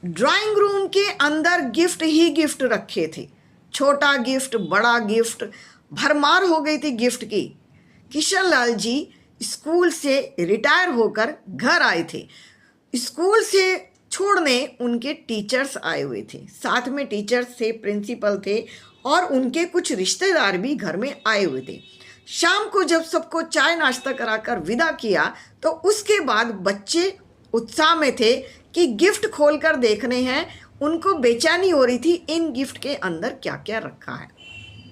Drawing room के अंदर gift ही gift रखे थे, छोटा गिफ्ट बड़ा गिफ्ट, भरमार हो गई थी गिफ्ट की। किशन लाल जी स्कूल से रिटायर होकर घर आए थे। स्कूल से छोड़ने उनके टीचर्स आए हुए थे, साथ में टीचर्स थे, प्रिंसिपल थे और उनके कुछ रिश्तेदार भी घर में आए हुए थे। शाम को जब सबको चाय नाश्ता कराकर विदा किया तो उसके बाद बच्चे उत्साह में थे कि गिफ्ट खोलकर देखने हैं। उनको बेचैनी हो रही थी इन गिफ्ट के अंदर क्या क्या रखा है।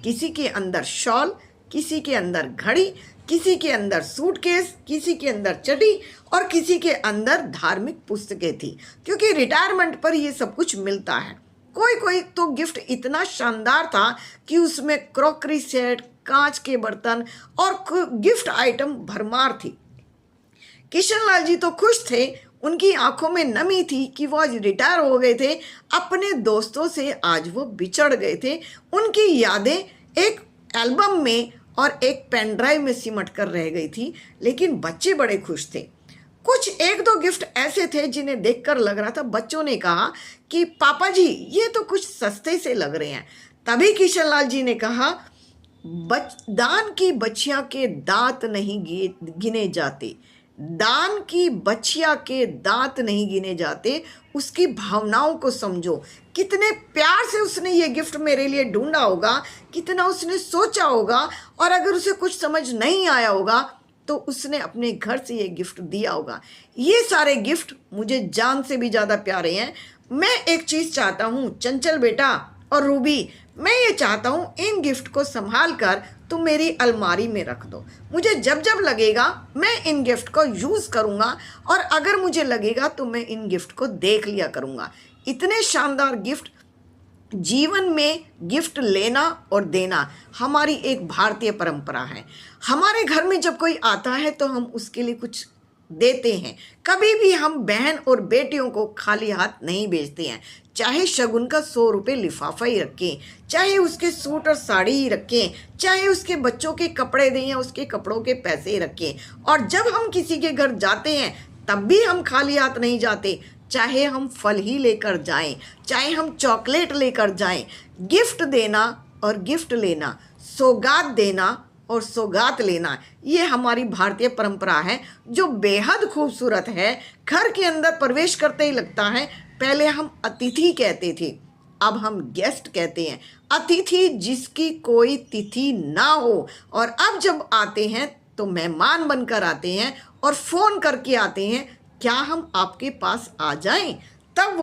किसी के अंदर शॉल, किसी के अंदर घड़ी, किसी के अंदर सूटकेस, किसी के अंदर चड्डी और किसी के अंदर धार्मिक पुस्तकें थी, क्योंकि रिटायरमेंट पर ये सब कुछ मिलता है। कोई कोई तो गिफ्ट इतना शानदार था कि उसमें क्रॉकरी सेट, कांच के बर्तन और गिफ्ट आइटम भरमार थी। किशन लाल जी तो खुश थे, उनकी आंखों में नमी थी कि वो आज रिटायर हो गए थे, अपने दोस्तों से आज वो बिछड़ गए थे। उनकी यादें एक एल्बम में और एक पेन ड्राइव में सिमट कर रह गई थी, लेकिन बच्चे बड़े खुश थे। कुछ एक दो गिफ्ट ऐसे थे जिन्हें देखकर लग रहा था, बच्चों ने कहा कि पापा जी ये तो कुछ सस्ते से लग रहे हैं। तभी किशन लाल जी ने कहा, दान की बच्चियां के दांत नहीं गिने जाते, दान की बच्चिया के दांत नहीं गिने जाते, उसकी भावनाओं को समझो। कितने प्यार से उसने ये गिफ्ट मेरे लिए ढूंढा होगा, कितना उसने सोचा होगा, और अगर उसे कुछ समझ नहीं आया होगा तो उसने अपने घर से ये गिफ्ट दिया होगा। ये सारे गिफ्ट मुझे जान से भी ज़्यादा प्यारे हैं। मैं एक चीज़ चाहता हूँ चंचल बेटा और रूबी, मैं ये चाहता हूँ इन गिफ्ट को संभाल कर तुम मेरी अलमारी में रख दो। मुझे जब जब लगेगा मैं इन गिफ्ट को यूज़ करूँगा, और अगर मुझे लगेगा तो मैं इन गिफ्ट को देख लिया करूँगा। इतने शानदार गिफ्ट, जीवन में गिफ्ट लेना और देना हमारी एक भारतीय परंपरा है। हमारे घर में जब कोई आता है तो हम उसके लिए कुछ देते हैं। कभी भी हम बहन और बेटियों को खाली हाथ नहीं भेजते हैं। चाहे शगुन का 100 रुपये लिफाफा ही रखें, चाहे उसके सूट और साड़ी ही रखें, चाहे उसके बच्चों के कपड़े दें या उसके कपड़ों के पैसे ही रखें। और जब हम किसी के घर जाते हैं तब भी हम खाली हाथ नहीं जाते, चाहे हम फल ही लेकर जाएं, चाहे हम चॉकलेट लेकर जाएं। गिफ्ट देना और गिफ्ट लेना, सौगात देना और सौगात लेना, ये हमारी भारतीय परंपरा है जो बेहद खूबसूरत है। घर के अंदर प्रवेश करते ही लगता है, पहले हम अतिथि कहते थे, अब हम गेस्ट कहते हैं। अतिथि जिसकी कोई तिथि ना हो, और अब जब आते हैं तो मेहमान बनकर आते हैं और फ़ोन करके आते हैं, क्या हम आपके पास आ जाएं? तब